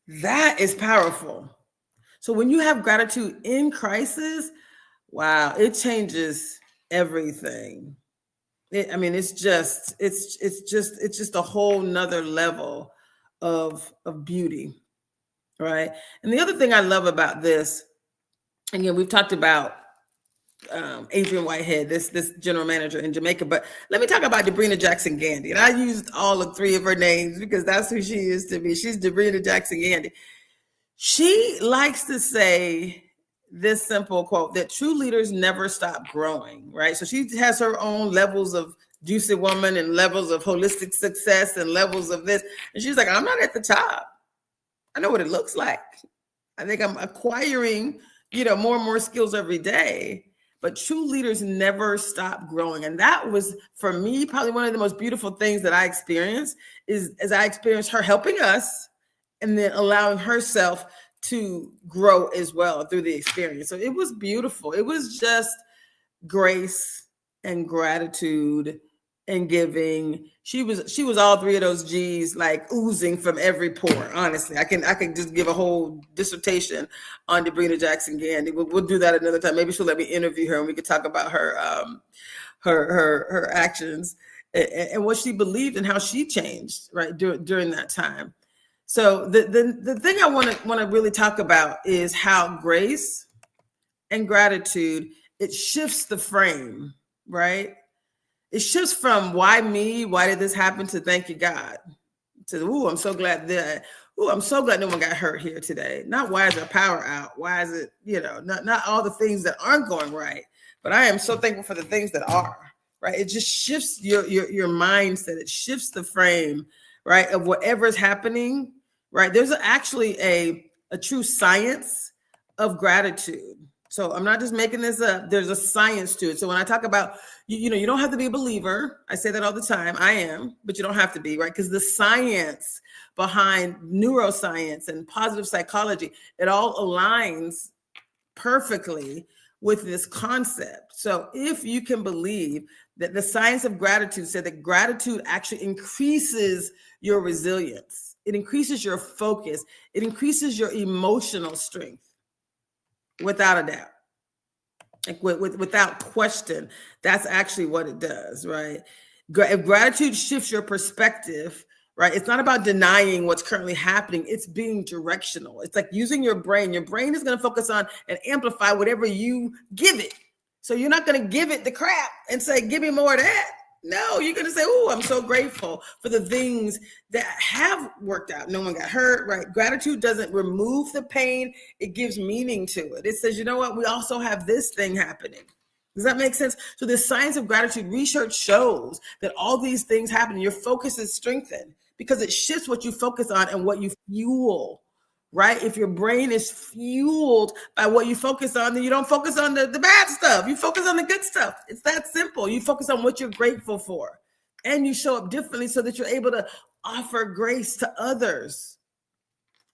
That is powerful. So when you have gratitude in crisis, wow, it changes everything. It's just a whole nother level of beauty, right? And the other thing I love about this, again, we've talked about Adrian Whitehead, this general manager in Jamaica, but let me talk about Debrina Jackson Gandy. And I used all of three of her names because that's who she is to me. She's Debrina Jackson Gandy. She likes to say this simple quote that true leaders never stop growing, right? So she has her own levels of juicy woman and levels of holistic success and levels of this. And she's like, I'm not at the top. I know what it looks like. I think I'm acquiring, more and more skills every day, but true leaders never stop growing. And that was, for me, probably one of the most beautiful things that I experienced is as I experienced her helping us and then allowing herself to grow as well through the experience. So it was beautiful. It was just grace and gratitude and giving. She was all three of those G's, like oozing from every pore. Honestly, I can just give a whole dissertation on Debrina Jackson Gandy. We'll do that another time. Maybe she'll let me interview her and we could talk about her actions and what she believed and how she changed right during that time. So the thing I want to really talk about is how grace and gratitude, it shifts the frame, right? It shifts from why me, why did this happen, to thank you, God, to I'm so glad I'm so glad no one got hurt here today. Not why is the power out? Why is it, not all the things that aren't going right, but I am so thankful for the things that are, right? It just shifts your mindset. It shifts the frame, right, of whatever is happening, right? There's actually a true science of gratitude. So I'm not just making this up. There's a science to it. So when I talk about, you don't have to be a believer. I say that all the time. I am, but you don't have to be, right? Because the science behind neuroscience and positive psychology, it all aligns perfectly with this concept. So if you can believe that the science of gratitude said that gratitude actually increases your resilience, it increases your focus, it increases your emotional strength. Without a doubt, like without question, that's actually what it does, right? If gratitude shifts your perspective, right? It's not about denying what's currently happening. It's being directional. It's like using your brain. Your brain is going to focus on and amplify whatever you give it. So you're not going to give it the crap and say, give me more of that. No, you're going to say, oh, I'm so grateful for the things that have worked out. No one got hurt, right? Gratitude doesn't remove the pain. It gives meaning to it. It says, you know what? We also have this thing happening. Does that make sense? So the science of gratitude research shows that all these things happen. Your focus is strengthened because it shifts what you focus on and what you fuel. Right? If your brain is fueled by what you focus on, then you don't focus on the bad stuff. You focus on the good stuff. It's that simple. You focus on what you're grateful for. And you show up differently so that you're able to offer grace to others.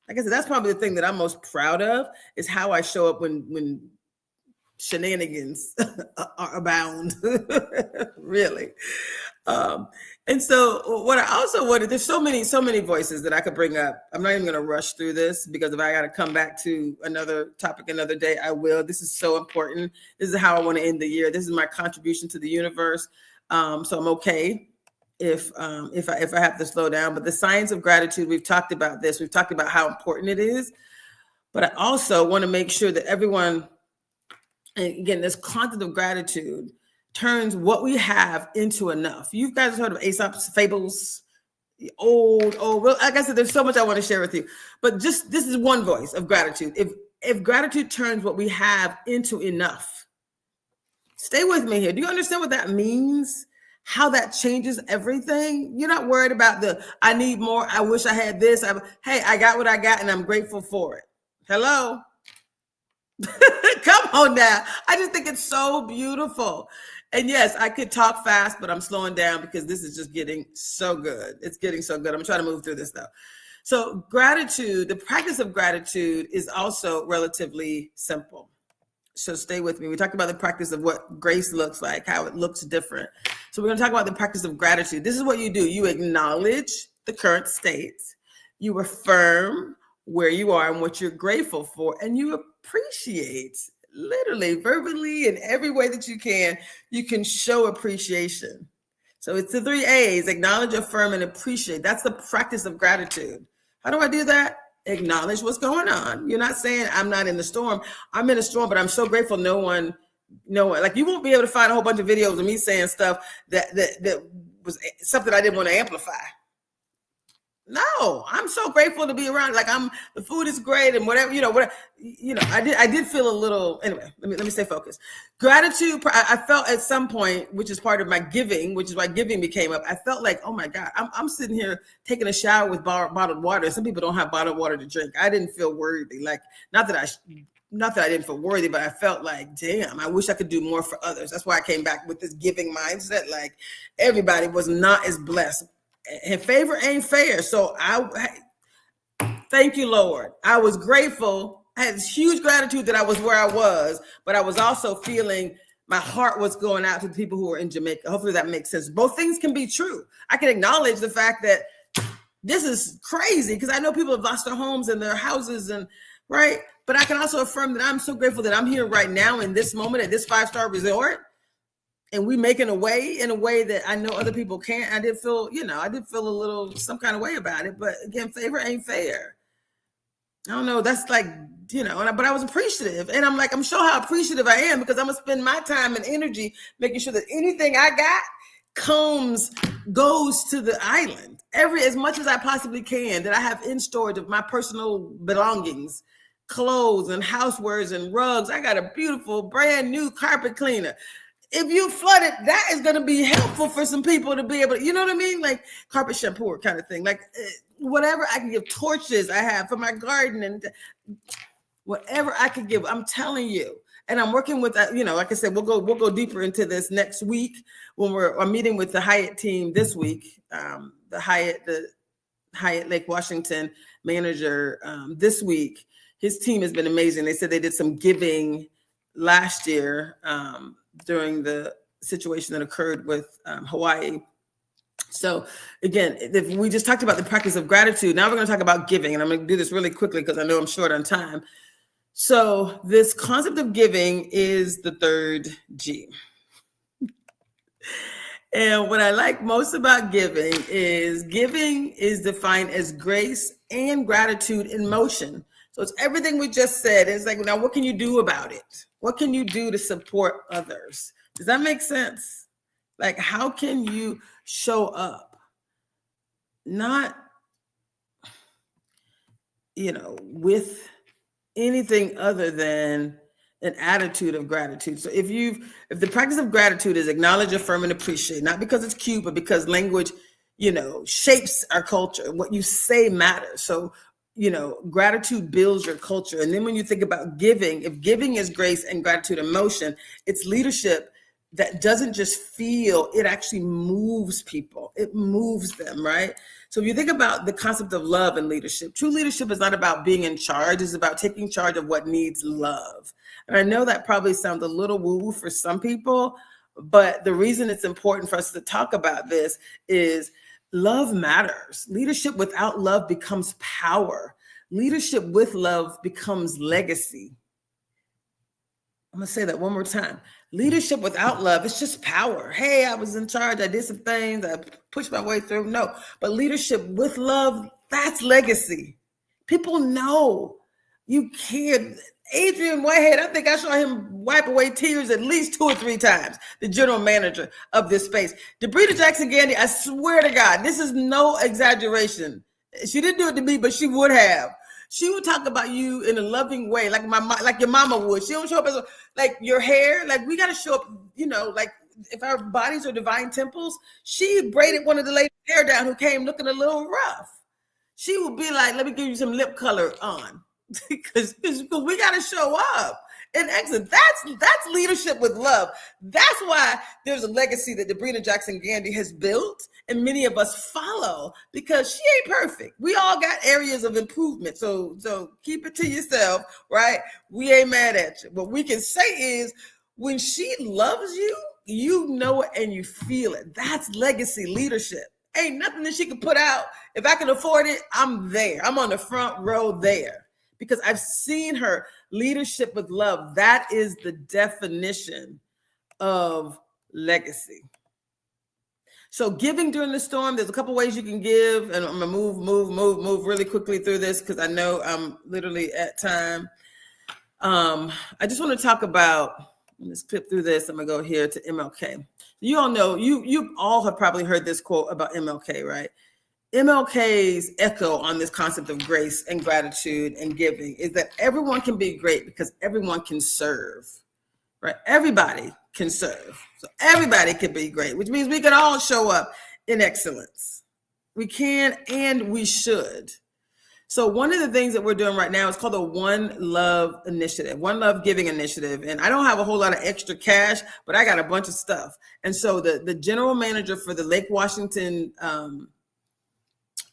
Like I said, that's probably the thing that I'm most proud of is how I show up when shenanigans abound. Really. And so what I also wanted, there's so many voices that I could bring up. I'm not even going to rush through this because if I got to come back to another topic another day, I will. This is so important. This is how I want to end the year. This is my contribution to the universe. So I'm okay if I have to slow down. But the science of gratitude, we've talked about this. We've talked about how important it is. But I also want to make sure that everyone, again, this concept of gratitude turns what we have into enough. You guys heard of Aesop's fables? Old. Well, like I said, there's so much I want to share with you. But just this is one voice of gratitude. If gratitude turns what we have into enough, stay with me here. Do you understand what that means? How that changes everything? You're not worried about I need more. I wish I had this. Hey, I got what I got and I'm grateful for it. Hello? Come on now. I just think it's so beautiful. And yes, I could talk fast, but I'm slowing down because this is just getting so good. It's getting so good. I'm trying to move through this though. So gratitude, the practice of gratitude is also relatively simple. So stay with me. We talked about the practice of what grace looks like, how it looks different. So we're going to talk about the practice of gratitude. This is what you do. You acknowledge the current state. You affirm where you are and what you're grateful for, and you appreciate. Literally, verbally, in every way that you can show appreciation. So it's the 3 A's: acknowledge, affirm, and appreciate. That's the practice of gratitude. How do I do that? Acknowledge what's going on. You're not saying I'm not in the storm. I'm in a storm, but I'm so grateful no one, like you won't be able to find a whole bunch of videos of me saying stuff that was something I didn't want to amplify. No, I'm so grateful to be around. Like the food is great and whatever, I did feel a little, anyway, let me stay focused. Gratitude. I felt at some point, which is part of my giving, which is why giving became up. I felt like, oh my God, I'm sitting here taking a shower with bottled water. Some people don't have bottled water to drink. I didn't feel worthy. Like, not that I didn't feel worthy, but I felt like, damn, I wish I could do more for others. That's why I came back with this giving mindset. Like everybody was not as blessed. And favor ain't fair. So thank you, Lord. I was grateful. I had this huge gratitude that I was where I was, but I was also feeling my heart was going out to the people who are in Jamaica. Hopefully that makes sense. Both things can be true. I can acknowledge the fact that this is crazy because I know people have lost their homes and their houses and right. But I can also affirm that I'm so grateful that I'm here right now in this moment at this 5-star resort. And we making a way in a way that I know other people can't. I did feel a little some kind of way about it. But again, favor ain't fair. I don't know. That's like, but I was appreciative. And I'm sure how appreciative I am because I'm going to spend my time and energy making sure that anything I got goes to the island. As much as I possibly can that I have in storage of my personal belongings, clothes and housewares and rugs. I got a beautiful brand new carpet cleaner. If you flood it, that is going to be helpful for some people to be able to, you know what I mean? Like carpet shampoo kind of thing. Like whatever I can give, torches I have for my garden and whatever I could give, I'm telling you. And I'm working with that, like I said, we'll go deeper into this next week when I'm meeting with the Hyatt team this week. The Hyatt Lake Washington manager this week. His team has been amazing. They said they did some giving last year during the situation that occurred with Hawaii. So again, if we just talked about the practice of gratitude. Now we're going to talk about giving, and I'm going to do this really quickly because I know I'm short on time. So this concept of giving is the third G. And what I like most about giving is defined as grace and gratitude in motion. So it's everything we just said. It's like, now what can you do about it? What can you do to support others? Does that make sense? Like, how can you show up? Not, with anything other than an attitude of gratitude. So if the practice of gratitude is acknowledge, affirm, and appreciate, not because it's cute, but because language, shapes our culture. What you say matters. So gratitude builds your culture. And then when you think about giving, if giving is grace and gratitude in motion, it's leadership that doesn't just feel, it actually moves people. It moves them, right? So if you think about the concept of love and leadership, true leadership is not about being in charge. It's about taking charge of what needs love. And I know that probably sounds a little woo-woo for some people, but the reason it's important for us to talk about this is love matters. Leadership without love becomes power. Leadership with love becomes legacy. I'm going to say that one more time. Leadership without love, it's just power. Hey, I was in charge. I did some things. I pushed my way through. No, but leadership with love, that's legacy. People know you care. Adrian Whitehead, I think I saw him wipe away tears at least 2 or 3 times, the general manager of this space. Debrina Jackson-Gandy, I swear to God, this is no exaggeration. She didn't do it to me, but she would have. She would talk about you in a loving way, like your mama would. She don't show up as like your hair. Like we got to show up, like if our bodies are divine temples. She braided one of the ladies' hair down who came looking a little rough. She would be like, "Let me give you some lip color on," because we got to show up. And excellent. That's leadership with love. That's why there's a legacy that Debrina Jackson-Gandy has built, and many of us follow because she ain't perfect. We all got areas of improvement. So keep it to yourself, right? We ain't mad at you. What we can say is when she loves you, you know it and you feel it. That's legacy leadership. Ain't nothing that she can put out. If I can afford it, I'm there. I'm on the front row there. Because I've seen her leadership with love. That is the definition of legacy. So giving during the storm, there's a couple ways you can give. And I'm going to move really quickly through this because I know I'm literally at time. I just want to talk about, let's clip through this. I'm going to go here to MLK. You all know, you all have probably heard this quote about MLK, right? MLK's echo on this concept of grace and gratitude and giving is that everyone can be great because everyone can serve, right? Everybody can serve. So everybody can be great, which means we can all show up in excellence. We can and we should. So one of the things that we're doing right now is called the One Love Initiative, One Love Giving Initiative. And I don't have a whole lot of extra cash, but I got a bunch of stuff. And so the general manager for the Lake Washington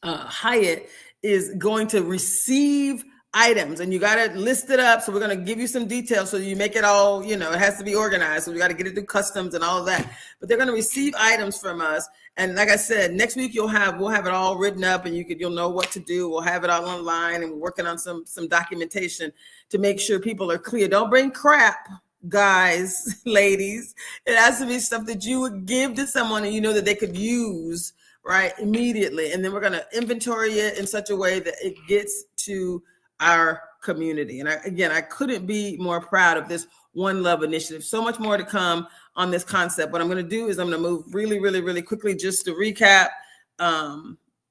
Hyatt is going to receive items, and you got to list it up. So we're going to give you some details so you make it all, it has to be organized. So we got to get it through customs and all of that. But they're going to receive items from us. And like I said, next week we'll have it all written up, and you'll know what to do. We'll have it all online, and we're working on some documentation to make sure people are clear. Don't bring crap, guys, ladies. It has to be stuff that you would give to someone and you know that they could use right immediately. And then we're going to inventory it in such a way that it gets to our community. And I couldn't be more proud of this One Love initiative. So much more to come on this concept. What I'm going to do is I'm going to move really, really, really quickly just to recap.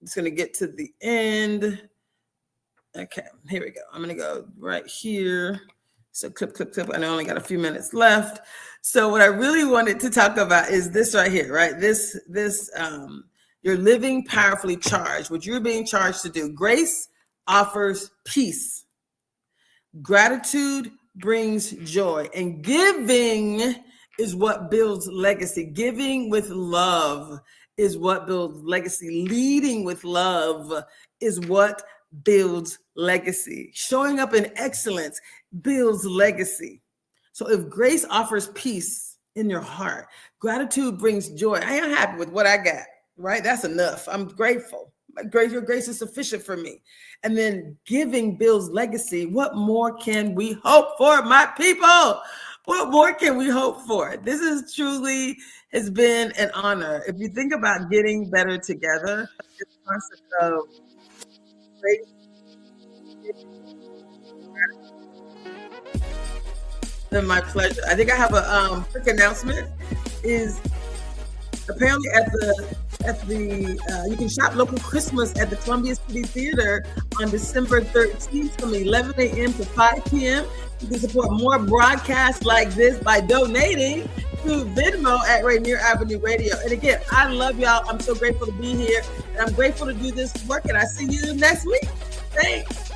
It's going to get to the end. Okay, here we go. I'm going to go right here. So clip. I only got a few minutes left. So what I really wanted to talk about is this right here, right? This you're living powerfully charged. What you're being charged to do. Grace offers peace. Gratitude brings joy. And giving is what builds legacy. Giving with love is what builds legacy. Leading with love is what builds legacy. Showing up in excellence builds legacy. So if grace offers peace in your heart, gratitude brings joy. I am happy with what I got, right? That's enough. I'm grateful. Your grace is sufficient for me. And then giving builds legacy. What more can we hope for, my people? What more can we hope for? This is truly has been an honor. If you think about getting better together, this concept of grace, and my pleasure. I think I have a quick announcement. Is apparently at the you can shop local Christmas at the Columbia City Theater on December 13th from 11 a.m. to 5 p.m. You can support more broadcasts like this by donating to Venmo at Rainier Avenue Radio. And again, I love y'all. I'm so grateful to be here, and I'm grateful to do this work. And I see you next week. Thanks.